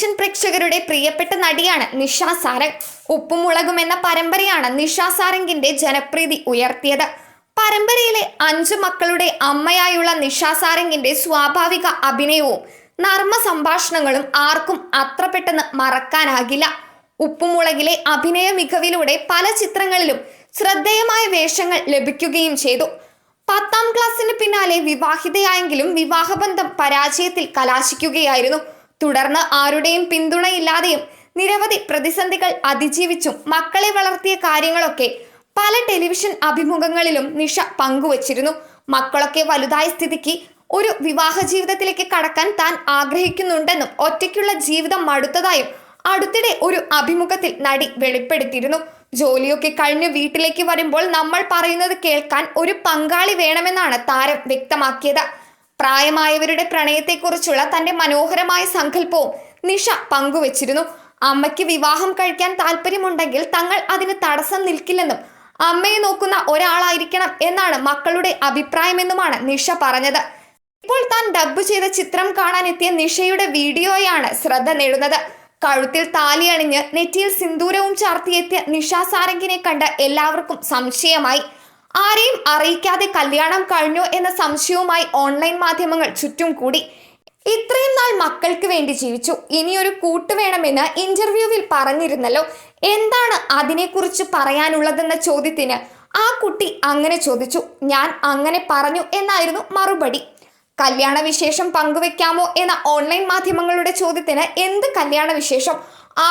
Television പ്രേക്ഷകരുടെ പ്രിയപ്പെട്ട നടിയാണ് നിഷ സാരംഗ്. ഉപ്പും മുളകും എന്ന പരമ്പരയാണ് നിഷ സാരംഗിന്റെ ജനപ്രീതി ഉയർത്തിയത്. പരമ്പരയിലെ 5 മക്കളുടെ അമ്മയായുള്ള നിഷ സാരംഗിന്റെ സ്വാഭാവിക അഭിനയവും നർമ്മ സംഭാഷണങ്ങളും ആർക്കും അത്ര പെട്ടെന്ന് മറക്കാനാകില്ല. ഉപ്പുമുളകിലെ അഭിനയ മികവിലൂടെ പല ചിത്രങ്ങളിലും ശ്രദ്ധേയമായ വേഷങ്ങൾ ലഭിക്കുകയും ചെയ്തു. 10ാം ക്ലാസ്സിന് പിന്നാലെ വിവാഹിതയായെങ്കിലും വിവാഹബന്ധം പരാജയത്തിൽ കലാശിക്കുകയായിരുന്നു. തുടർന്ന് ആരുടെയും പിന്തുണയില്ലാതെയും നിരവധി പ്രതിസന്ധികൾ അതിജീവിച്ചും മക്കളെ വളർത്തിയ കാര്യങ്ങളൊക്കെ പല ടെലിവിഷൻ അഭിമുഖങ്ങളിലും നിഷ പങ്കുവച്ചിരുന്നു. മക്കളൊക്കെ വലുതായ സ്ഥിതിക്ക് ഒരു വിവാഹ ജീവിതത്തിലേക്ക് കടക്കാൻ താൻ ആഗ്രഹിക്കുന്നുണ്ടെന്നും ഒറ്റയ്ക്കുള്ള ജീവിതം മടുത്തതായും അടുത്തിടെ ഒരു അഭിമുഖത്തിൽ നടി വെളിപ്പെടുത്തിയിരുന്നു. ജോലിയൊക്കെ കഴിഞ്ഞ് വീട്ടിലേക്ക് വരുമ്പോൾ നമ്മൾ പറയുന്നത് കേൾക്കാൻ ഒരു പങ്കാളി വേണമെന്നാണ് താരം വ്യക്തമാക്കിയത്. പ്രായമായവരുടെ പ്രണയത്തെക്കുറിച്ചുള്ള തന്റെ മനോഹരമായ സങ്കല്പവും നിഷ പങ്കുവച്ചിരുന്നു. അമ്മയ്ക്ക് വിവാഹം കഴിക്കാൻ താല്പര്യമുണ്ടെങ്കിൽ തങ്ങൾ അതിന് തടസ്സം നിൽക്കില്ലെന്നും അമ്മയെ നോക്കുന്ന ഒരാളായിരിക്കണം എന്നാണ് മക്കളുടെ അഭിപ്രായമെന്നുമാണ് നിഷ പറഞ്ഞത്. ഇപ്പോൾ താൻ ഡബ്ബ് ചെയ്ത ചിത്രം കാണാനെത്തിയ നിഷയുടെ വീഡിയോയാണ് ശ്രദ്ധ നേടുന്നത്. കഴുത്തിൽ താലിയണിഞ്ഞ് നെറ്റിയിൽ സിന്ദൂരവും ചാർത്തിയെത്തിയ നിഷ സാരംഗിനെ കണ്ട് എല്ലാവർക്കും സംശയമായി. ആരെയും അറിയിക്കാതെ കല്യാണം കഴിഞ്ഞോ എന്ന സംശയവുമായി ഓൺലൈൻ മാധ്യമങ്ങൾ ചുറ്റും കൂടി. ഇത്രയും നാൾ മക്കൾക്ക് വേണ്ടി ജീവിച്ചു, ഇനിയൊരു കൂട്ട് വേണമെന്ന് ഇന്റർവ്യൂവിൽ പറഞ്ഞിരുന്നല്ലോ, എന്താണ് അതിനെക്കുറിച്ച് പറയാനുള്ളതെന്ന ചോദ്യത്തിന് ആ കുട്ടി അങ്ങനെ ചോദിച്ചു. ഞാൻ അങ്ങനെ പറഞ്ഞു എന്നായിരുന്നു മറുപടി. കല്യാണ വിശേഷം പങ്കുവെക്കാമോ എന്ന ഓൺലൈൻ മാധ്യമങ്ങളുടെ ചോദ്യത്തിന് എന്ത് കല്യാണ വിശേഷം,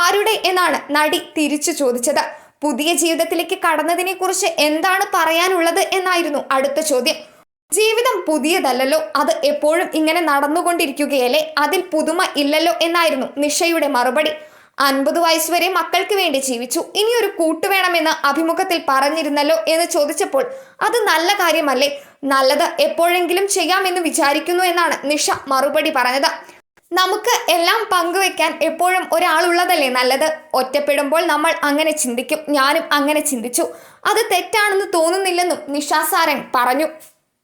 ആരുടെ എന്നാണ് നടി തിരിച്ചു ചോദിച്ചത്. പുതിയ ജീവിതത്തിലേക്ക് കടന്നതിനെ കുറിച്ച് എന്താണ് പറയാനുള്ളത് എന്നായിരുന്നു അടുത്ത ചോദ്യം. ജീവിതം പുതിയതല്ലല്ലോ, അത് എപ്പോഴും ഇങ്ങനെ നടന്നുകൊണ്ടിരിക്കുകയല്ലേ, അതിൽ പുതുമ ഇല്ലല്ലോ എന്നായിരുന്നു നിഷയുടെ മറുപടി. 50 വയസ്സുവരെ മക്കൾക്ക് വേണ്ടി ജീവിച്ചു, ഇനിയൊരു കൂട്ടുവേണമെന്ന് അഭിമുഖത്തിൽ പറഞ്ഞിരുന്നല്ലോ എന്ന് ചോദിച്ചപ്പോൾ അത് നല്ല കാര്യമല്ലേ, നല്ലത് എപ്പോഴെങ്കിലും ചെയ്യാമെന്ന് വിചാരിക്കുന്നു എന്നാണ് നിഷ മറുപടി പറഞ്ഞത്. നമുക്ക് എല്ലാം പങ്കുവെക്കാൻ എപ്പോഴും ഒരാളുള്ളതല്ലേ നല്ലത്. ഒറ്റപ്പെടുമ്പോൾ നമ്മൾ അങ്ങനെ ചിന്തിക്കും, ഞാനും അങ്ങനെ ചിന്തിച്ചു, അത് തെറ്റാണെന്ന് തോന്നുന്നില്ലെന്നും നിഷ സാരംഗ് പറഞ്ഞു.